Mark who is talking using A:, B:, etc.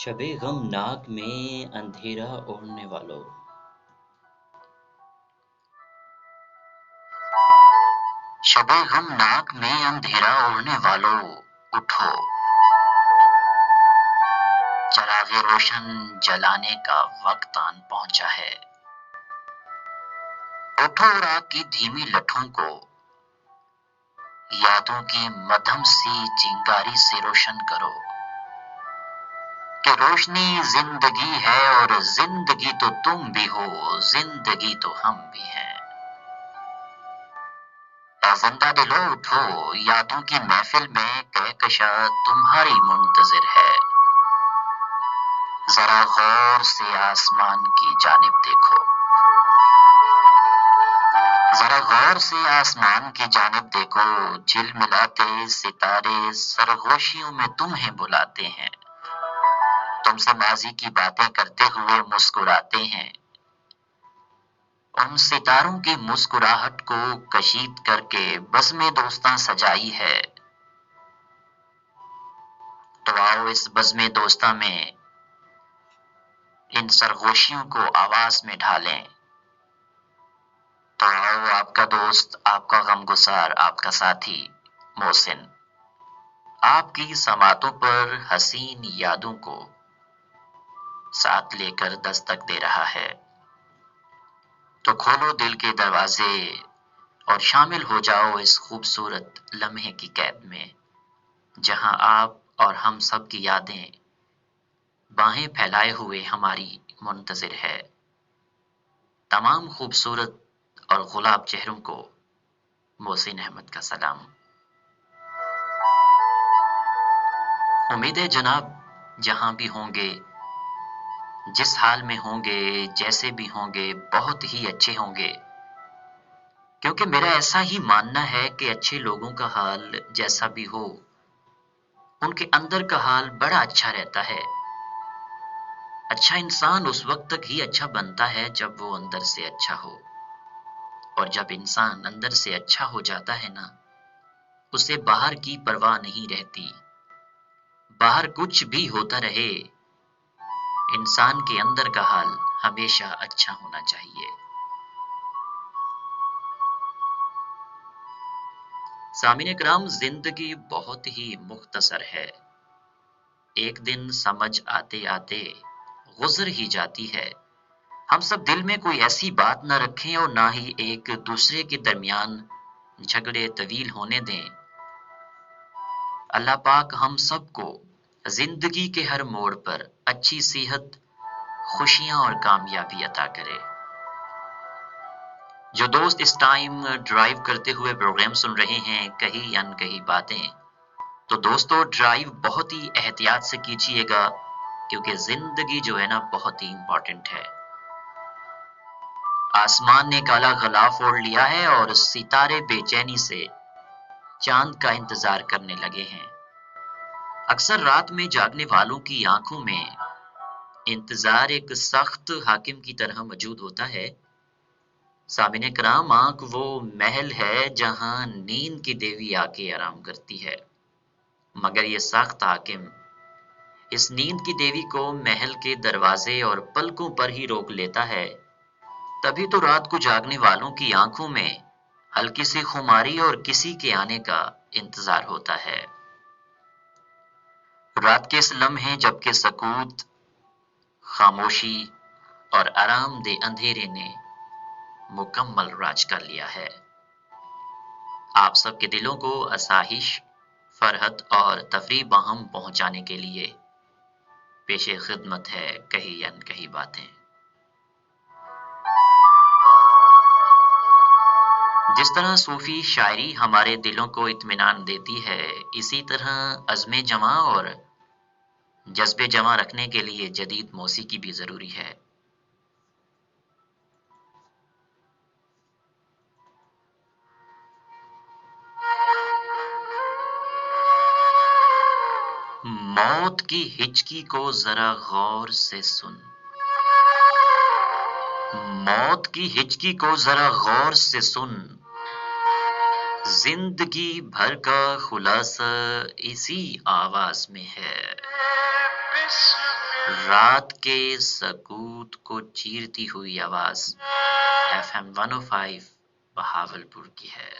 A: शबे गम नाक में अंधेरा ओढ़ने वालों।
B: शबे गम नाक में अंधेरा ओढ़ने वालों, उठो, चरागे रोशन जलाने का वक्त आन पहुंचा है। उठो और आग की धीमी लठों को यादों की मध्यम सी चिंगारी से रोशन करो कि रोशनी जिंदगी है और जिंदगी तो तुम भी हो, जिंदगी तो हम भी हैं। ऐ जिंदा दिलो उठो, यादों की महफिल में कहकशा तुम्हारी मुंतजिर है। जरा गौर से आसमान की जानिब देखो, जरा गौर से आसमान की जानिब देखो, झिलमिलाते सितारे सरगोशियों में तुम्हें बुलाते हैं। तुमसे माजी की बातें करते हुए मुस्कुराते हैं। उन सितारों की मुस्कुराहट को कशीद करके बज़्म दोस्तां सजाई है। तो आओ इस बज़्म दोस्तां में इन सरगोशियों को आवाज में ढालें। तो आओ आपका दोस्त, आपका गमगुसार, आपका साथी मोहसिन आपकी समातों पर हसीन यादों को साथ लेकर दस्तक दे रहा है। तो खोलो दिल के दरवाजे और शामिल हो जाओ इस खूबसूरत लम्हे की कैद में, जहां आप और हम सब की यादें बाहें फैलाए हुए हमारी मुंतजिर है। तमाम खूबसूरत और गुलाब चेहरों को मोहसिन अहमद का सलाम। उम्मीद है जनाब जहां भी होंगे, जिस हाल में होंगे, जैसे भी होंगे, बहुत ही अच्छे होंगे, क्योंकि मेरा ऐसा ही मानना है कि अच्छे लोगों का हाल जैसा भी हो, उनके अंदर का हाल बड़ा अच्छा रहता है। अच्छा इंसान उस वक्त तक ही अच्छा बनता है जब वो अंदर से अच्छा हो, और जब इंसान अंदर से अच्छा हो जाता है ना, उसे बाहर की परवाह नहीं रहती। बाहर कुछ भी होता रहे, इंसान के अंदर का हाल हमेशा अच्छा होना चाहिए। सामीन कराम, जिंदगी बहुत ही मुख्तसर है। एक दिन समझ आते आते गुजर ही जाती है। हम सब दिल में कोई ऐसी बात न रखें और ना ही एक दूसरे के दरमियान झगड़े तवील होने दें। अल्लाह पाक हम सबको जिंदगी के हर मोड़ पर अच्छी सेहत, खुशियां और कामयाबी अता करे। जो दोस्त इस टाइम ड्राइव करते हुए प्रोग्राम सुन रहे हैं, कहीं अनकहीं बातें, तो दोस्तों ड्राइव बहुत ही एहतियात से कीजिएगा, क्योंकि जिंदगी जो है ना बहुत ही इंपॉर्टेंट है। आसमान ने काला गलाफ ओढ़ लिया है और सितारे बेचैनी से चांद का इंतजार करने लगे हैं। अक्सर रात में जागने वालों की आंखों में इंतजार एक सख्त हाकिम की तरह मौजूद होता है। सामिने कराम, आंख वो महल है जहां नींद की देवी आके आराम करती है, मगर ये सख्त हाकिम इस नींद की देवी को महल के दरवाजे और पलकों पर ही रोक लेता है। तभी तो रात को जागने वालों की आंखों में हल्की सी खुमारी और किसी के आने का इंतजार होता है। रात के इस लम्हे जबकि सकूत, खामोशी और आरामदेह अंधेरे ने मुकम्मल राज कर लिया है। आप सबके दिलों को आसाइश, फरहत और तफरीह बाहम पहुंचाने के लिए पेशे खिदमत है कही अनकही बातें। जिस तरह सूफी शायरी हमारे दिलों को इत्मीनान देती है, इसी तरह अज़्म जमा और जज्बे जमा रखने के लिए जदीद मौसीकी भी ज़रूरी है। मौत की हिचकी को जरा गौर से सुन, मौत की हिचकी को जरा गौर से सुन, जिंदगी भर का खुलासा इसी आवाज में है। رات کے سکوت کو چیرتی ہوئی آواز FM 105 بہاولپور کی ہے۔